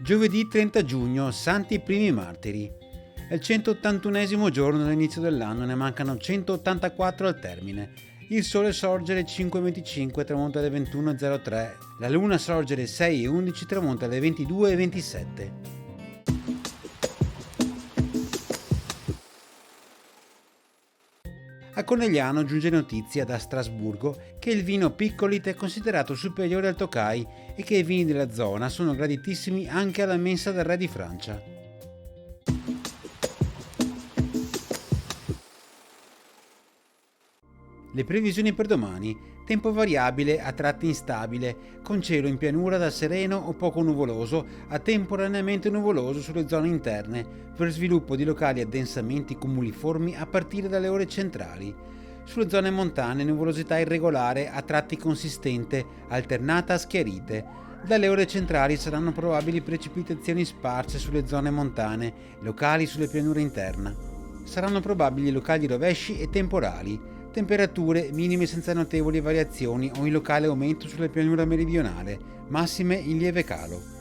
Giovedì 30 giugno, Santi Primi Martiri. È il 181esimo giorno dall'inizio dell'anno, ne mancano 184 al termine. Il sole sorge alle 5:25 e tramonta alle 21:03. La luna sorge alle 6:11 e tramonta alle 22:27. A Conegliano giunge notizia da Strasburgo che il vino Piccolit è considerato superiore al Tokai e che i vini della zona sono graditissimi anche alla mensa del re di Francia. Le previsioni per domani: tempo variabile a tratti instabile, con cielo in pianura da sereno o poco nuvoloso a temporaneamente nuvoloso sulle zone interne, per sviluppo di locali addensamenti cumuliformi a partire dalle ore centrali. Sulle zone montane nuvolosità irregolare a tratti consistente, alternata a schiarite. Dalle ore centrali saranno probabili precipitazioni sparse sulle zone montane, locali sulle pianure interne. Saranno probabili locali rovesci e temporali. Temperature minime senza notevoli variazioni o in locale aumento sulla pianura meridionale, massime in lieve calo.